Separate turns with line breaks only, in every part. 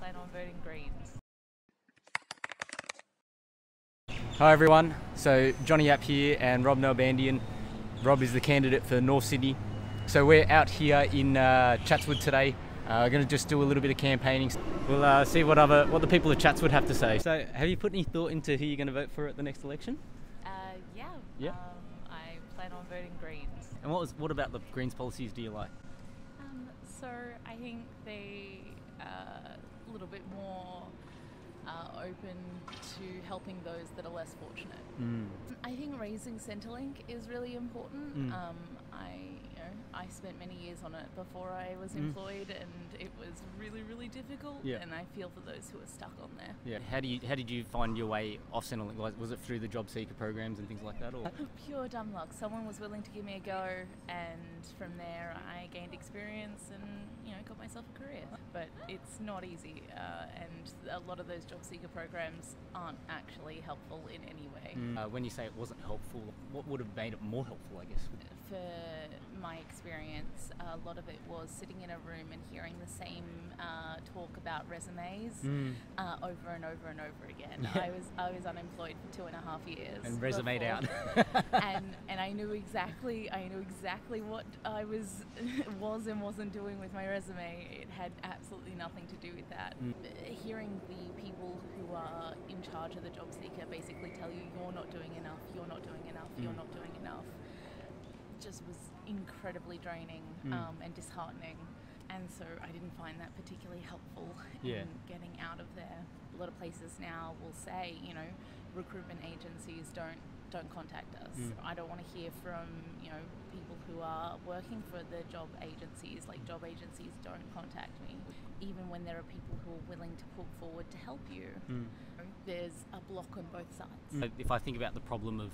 plan on voting Greens.
Hi everyone, so Johnny Yap here and Rob Nobandian. Rob is the candidate for North Sydney. So we're out here in Chatswood today. We're going to just do a little bit of campaigning. We'll see what the people of Chatswood have to say. So have you put any thought into who you're going to vote for at the next election?
Yeah. I plan on voting Greens.
And what about the Greens policies do you like?
So I think they are a little bit more open to helping those that are less fortunate. I think raising Centrelink is really important. I spent many years on it before I was employed, and it was really, really difficult.
Yeah.
And I feel for those who are stuck on there.
Yeah. How did you find your way off Centrelink? Was it through the job seeker programs and things like that, or?
Pure dumb luck. Someone was willing to give me a go, and from there I gained experience and got myself a career. But it's not easy, and a lot of those job seeker programs aren't actually helpful in any way.
When you say it wasn't helpful, what would have made it more helpful, I guess?
For my experience, a lot of it was sitting in a room and hearing the same talk about resumes over and over and over again.
Yeah.
I was unemployed for 2.5 years
and resumed out.
and I knew exactly what I was and wasn't doing with my resume. It had absolutely nothing to do with that. Hearing the people who are in charge of the job seeker basically tell you you're not doing enough, you're not doing enough, you're not doing enough, just was incredibly draining and disheartening, and so I didn't find that particularly helpful in getting out of there. A lot of places now will say, recruitment agencies don't contact us. I don't want to hear from people who are working for the job agencies. Like, job agencies don't contact me, even when there are people who are willing to put forward to help you. There's a block on both sides.
If I think about the problem of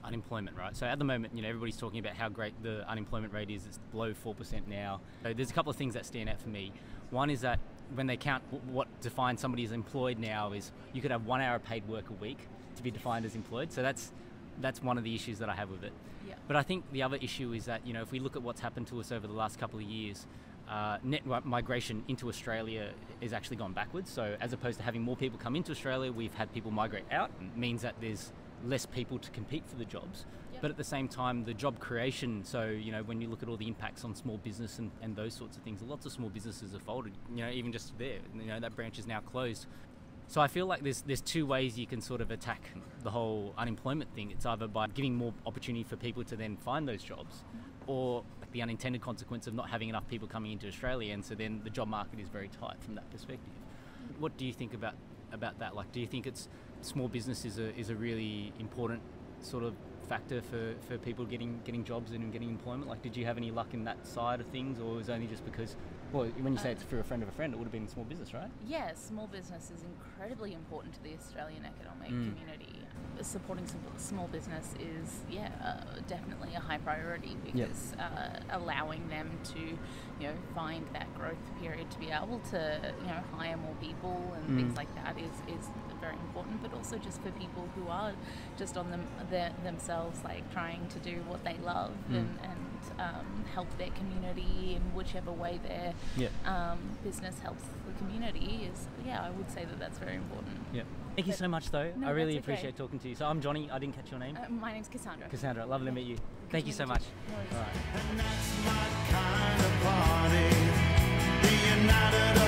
unemployment, right? So at the moment, everybody's talking about how great the unemployment rate is. It's below 4% now. So there's a couple of things that stand out for me. One is that when they count what defines somebody as employed now is you could have 1 hour paid work a week to be defined as employed. So that's one of the issues that I have with it.
Yeah.
But I think the other issue is that, if we look at what's happened to us over the last couple of years, net migration into Australia is actually gone backwards. So as opposed to having more people come into Australia, we've had people migrate out. It means that there's less people to compete for the jobs.
Yep.
But at the same time, the job creation, so when you look at all the impacts on small business and those sorts of things, lots of small businesses are folded, even just there, that branch is now closed. So I feel like there's two ways you can sort of attack the whole unemployment thing. It's either by giving more opportunity for people to then find those jobs, or the unintended consequence of not having enough people coming into Australia, and so then the job market is very tight from that perspective. What do you think about that? Like, do you think small business is a really important sort of factor for people getting jobs and getting employment? Like, did you have any luck in that side of things, or was it only just because, well, when you say it's through a friend of a friend, it would have been small business, right?
Yeah, small business is incredibly important to the Australian economic community. Supporting small business is, definitely a high priority, because allowing them to, find that growth period to be able to, hire more people and things like that is very important. But also just for people who are just on themselves, like trying to do what they love and help their community in whichever way their business helps the community is, I would say that's very important.
Yeah. Thank you so much, though.
No,
I really
that's okay.
appreciate talking to you. So I'm Johnny. I didn't catch your name.
My name's Cassandra.
Cassandra, lovely to meet you. Thank you so much.
No worries.
All right.
And that's my kind of party. The United